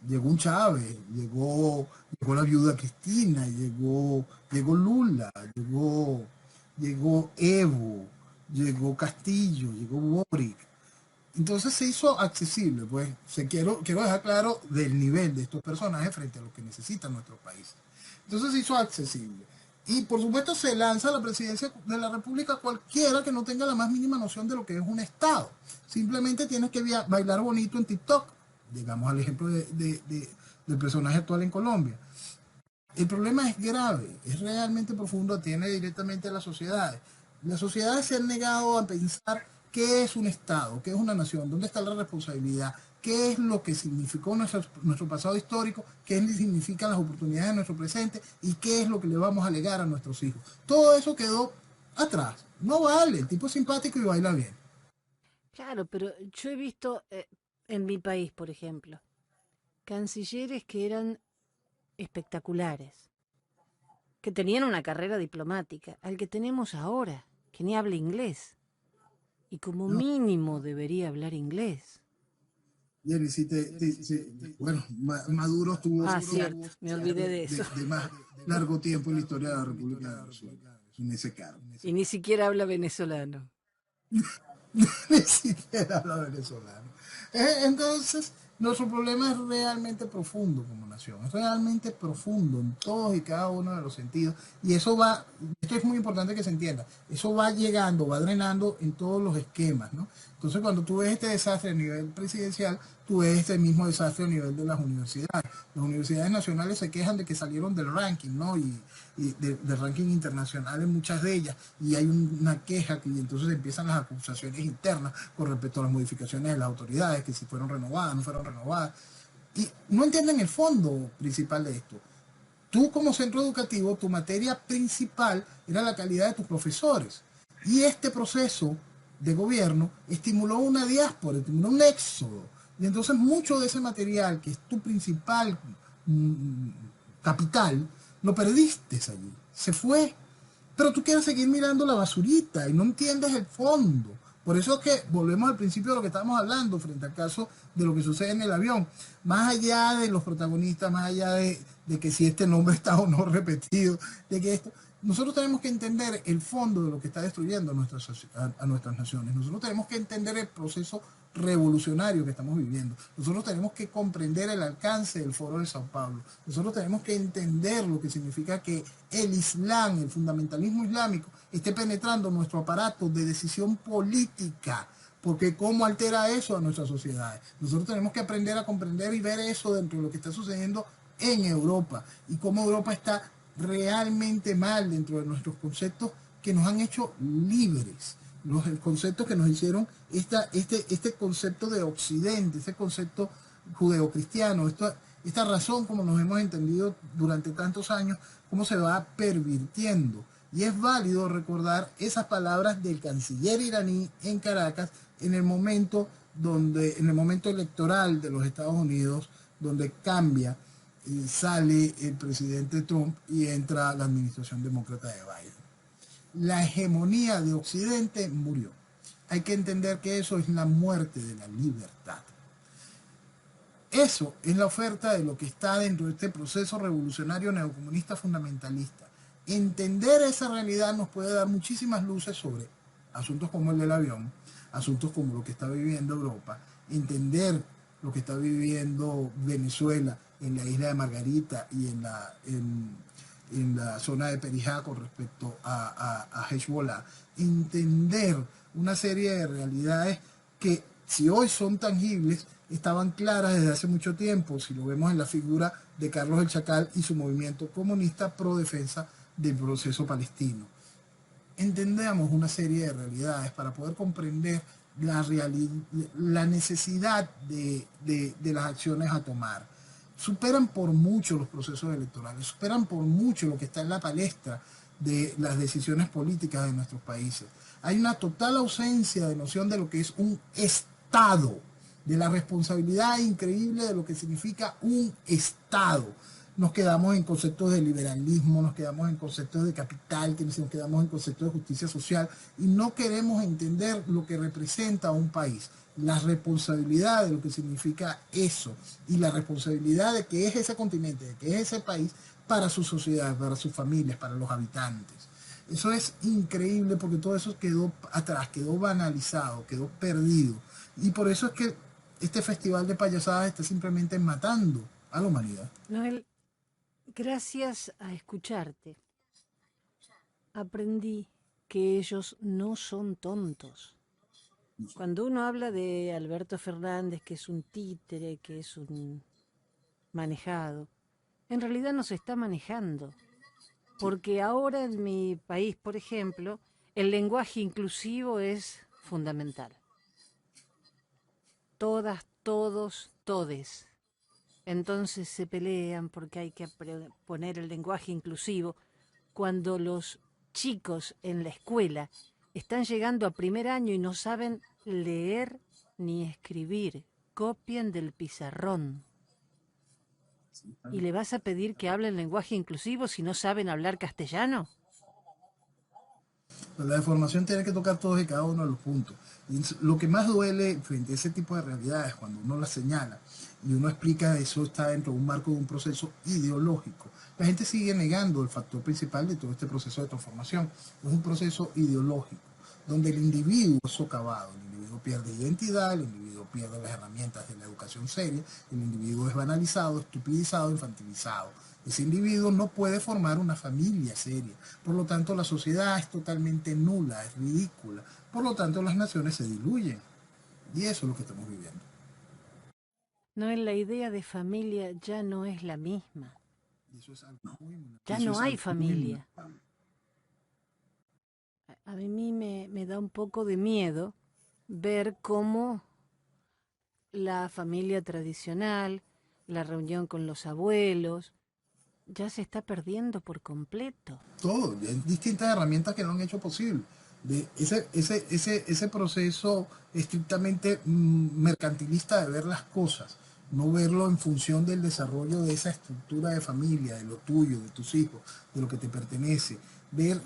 llegó un Chávez, llegó la viuda Cristina, llegó Lula, llegó Evo, llegó Castillo, llegó Boric. Entonces se hizo accesible, pues quiero dejar claro del nivel de estos personajes frente a lo que necesita nuestro país. Entonces se hizo accesible. Y por supuesto se lanza a la presidencia de la República cualquiera que no tenga la más mínima noción de lo que es un Estado. Simplemente tienes que bailar bonito en TikTok. Llegamos al ejemplo del personaje actual en Colombia. El problema es grave, es realmente profundo, atiene directamente a las sociedades. Las sociedades se han negado a pensar qué es un Estado, qué es una nación, dónde está la responsabilidad, qué es lo que significó nuestro pasado histórico, qué significan las oportunidades de nuestro presente y qué es lo que le vamos a legar a nuestros hijos. Todo eso quedó atrás. No vale, el tipo es simpático y baila bien. Claro, pero yo he visto en mi país, por ejemplo, cancilleres que eran espectaculares, que tenían una carrera diplomática, al que tenemos ahora, que ni habla inglés, y como ¿No? mínimo debería hablar inglés. Jerry, sí, bueno, Maduro tuvo Ah, cierto, me olvidé de eso. de más largo tiempo en la historia de la República de Venezuela, en ese cargo. Y ni siquiera habla venezolano. Ni siquiera habla venezolano. Entonces, nuestro problema es realmente profundo como nación, es realmente profundo en todos y cada uno de los sentidos. Y eso va, esto es muy importante que se entienda, eso va llegando, va drenando en todos los esquemas, ¿no? Entonces, cuando tú ves este desastre a nivel presidencial, tú ves este mismo desastre a nivel de las universidades. Las universidades nacionales se quejan de que salieron del ranking, ¿no? Del ranking internacional en muchas de ellas, y hay una queja y entonces empiezan las acusaciones internas con respecto a las modificaciones de las autoridades, que si fueron renovadas, no fueron renovadas, y no entienden el fondo principal de esto. Tú como centro educativo, tu materia principal era la calidad de tus profesores, y este proceso de gobierno estimuló una diáspora, estimuló un éxodo, y entonces mucho de ese material que es tu principal capital, lo perdiste allí, se fue. Pero tú quieres seguir mirando la basurita y no entiendes el fondo. Por eso es que volvemos al principio de lo que estábamos hablando frente al caso de lo que sucede en el avión. Más allá de los protagonistas, más allá de que si este nombre está o no repetido, de que esto, nosotros tenemos que entender el fondo de lo que está destruyendo a nuestras naciones. Nosotros tenemos que entender el proceso revolucionario que estamos viviendo. Nosotros tenemos que comprender el alcance del Foro de Sao Paulo. Nosotros tenemos que entender lo que significa que el Islam, el fundamentalismo islámico, esté penetrando nuestro aparato de decisión política. Porque cómo altera eso a nuestras sociedades. Nosotros tenemos que aprender a comprender y ver eso dentro de lo que está sucediendo en Europa y cómo Europa está realmente mal dentro de nuestros conceptos que nos han hecho libres, los conceptos que nos hicieron este concepto de Occidente, este concepto judeocristiano, esta razón como nos hemos entendido durante tantos años, cómo se va pervirtiendo. Y es válido recordar esas palabras del canciller iraní en Caracas en el momento electoral de los Estados Unidos, donde cambia y sale el presidente Trump y entra la administración demócrata de Biden. La hegemonía de Occidente murió. Hay que entender que eso es la muerte de la libertad. Eso es la oferta de lo que está dentro de este proceso revolucionario neocomunista fundamentalista. Entender esa realidad nos puede dar muchísimas luces sobre asuntos como el del avión, asuntos como lo que está viviendo Europa, entender lo que está viviendo Venezuela en la isla de Margarita y en la zona de Perijá con respecto a Hezbollah, entender una serie de realidades que si hoy son tangibles, estaban claras desde hace mucho tiempo, si lo vemos en la figura de Carlos el Chacal y su movimiento comunista pro defensa del proceso palestino. entendamos una serie de realidades, para poder comprender la necesidad de las acciones a tomar. Superan por mucho los procesos electorales, superan por mucho lo que está en la palestra de las decisiones políticas de nuestros países. Hay una total ausencia de noción de lo que es un Estado, de la responsabilidad increíble de lo que significa un Estado. Nos quedamos en conceptos de liberalismo, nos quedamos en conceptos de capital, nos quedamos en conceptos de justicia social y no queremos entender lo que representa un país, la responsabilidad de lo que significa eso y la responsabilidad de que es ese continente, de que es ese país para su sociedad, para sus familias, para los habitantes. Eso es increíble porque todo eso quedó atrás, quedó banalizado, quedó perdido. Y por eso es que este festival de payasadas está simplemente matando a la humanidad. Noel, gracias a escucharte, aprendí que ellos no son tontos. Cuando uno habla de Alberto Fernández, que es un títere, que es un manejado, en realidad no se está manejando. Porque ahora en mi país, por ejemplo, el lenguaje inclusivo es fundamental. Todas, todos, todes. Entonces se pelean porque hay que poner el lenguaje inclusivo cuando los chicos en la escuela están llegando a primer año y no saben leer ni escribir. Copien del pizarrón. ¿Y le vas a pedir que hablen lenguaje inclusivo si no saben hablar castellano? La deformación tiene que tocar todos y cada uno de los puntos. Y lo que más duele frente a ese tipo de realidades, cuando uno las señala y uno explica eso, está dentro de un marco de un proceso ideológico. La gente sigue negando el factor principal de todo este proceso de transformación. Es un proceso ideológico, donde el individuo es socavado, el individuo pierde identidad, el individuo pierde las herramientas de la educación seria, el individuo es banalizado, estupidizado, infantilizado. Ese individuo no puede formar una familia seria. Por lo tanto, la sociedad es totalmente nula, es ridícula. Por lo tanto, las naciones se diluyen. Y eso es lo que estamos viviendo. No, en la idea de familia ya no es la misma. Y eso es algo muy, Ya eso no es hay algo muy familia. lamentable. A mí me da un poco de miedo ver cómo la familia tradicional, la reunión con los abuelos, ya se está perdiendo por completo. Todo, hay distintas herramientas que lo han hecho posible. De ese proceso estrictamente mercantilista de ver las cosas, no verlo en función del desarrollo de esa estructura de familia, de lo tuyo, de tus hijos, de lo que te pertenece, ver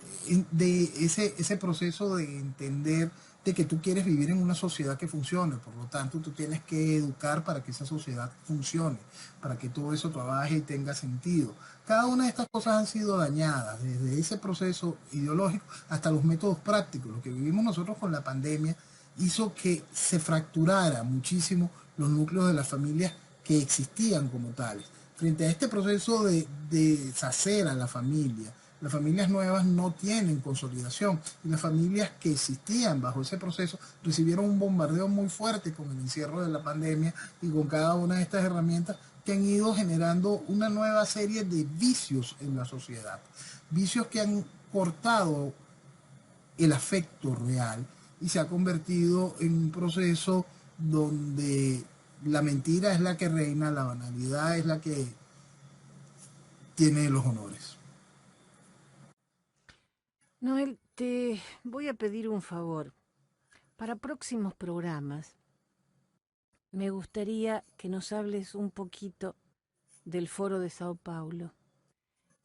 de ese proceso de entender de que tú quieres vivir en una sociedad que funcione, por lo tanto tú tienes que educar para que esa sociedad funcione, para que todo eso trabaje y tenga sentido. Cada una de estas cosas han sido dañadas, desde ese proceso ideológico hasta los métodos prácticos. Lo que vivimos nosotros con la pandemia hizo que se fracturara muchísimo los núcleos de las familias que existían como tales. Frente a este proceso de deshacer a la familia, las familias nuevas no tienen consolidación y las familias que existían bajo ese proceso recibieron un bombardeo muy fuerte con el encierro de la pandemia y con cada una de estas herramientas que han ido generando una nueva serie de vicios en la sociedad. Vicios que han cortado el afecto real y se ha convertido en un proceso donde la mentira es la que reina, la banalidad es la que tiene los honores. Noel, te voy a pedir un favor. Para próximos programas, me gustaría que nos hables un poquito del Foro de Sao Paulo.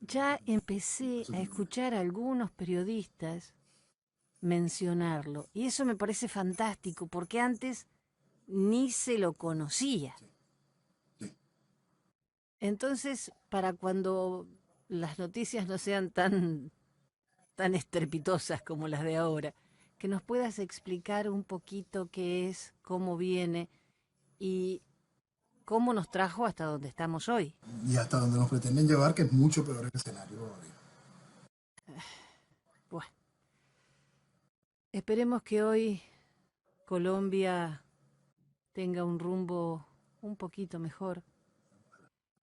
Ya empecé a escuchar a algunos periodistas mencionarlo y eso me parece fantástico porque antes ni se lo conocía. Entonces, para cuando las noticias no sean tan estrepitosas como las de ahora, que nos puedas explicar un poquito qué es, cómo viene y cómo nos trajo hasta donde estamos hoy. Y hasta donde nos pretenden llevar, que es mucho peor el escenario todavía. Bueno, esperemos que hoy Colombia tenga un rumbo un poquito mejor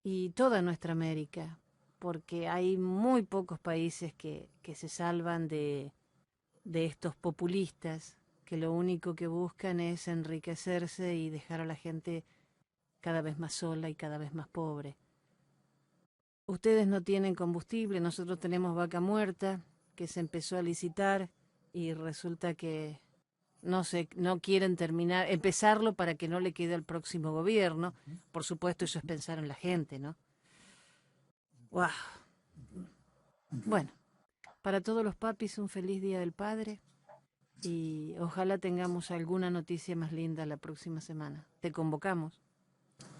y toda nuestra América, porque hay muy pocos países que se salvan de estos populistas que lo único que buscan es enriquecerse y dejar a la gente cada vez más sola y cada vez más pobre. Ustedes no tienen combustible, nosotros tenemos vaca muerta que se empezó a licitar y resulta que no quieren empezarlo para que no le quede al próximo gobierno. Por supuesto, eso es pensar en la gente, ¿no? ¡Guau! Bueno, para todos los papis un feliz Día del Padre y ojalá tengamos alguna noticia más linda la próxima semana. Te convocamos.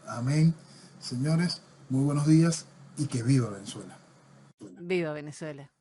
Amén. Señores, muy buenos días y que viva Venezuela. ¡Viva Venezuela!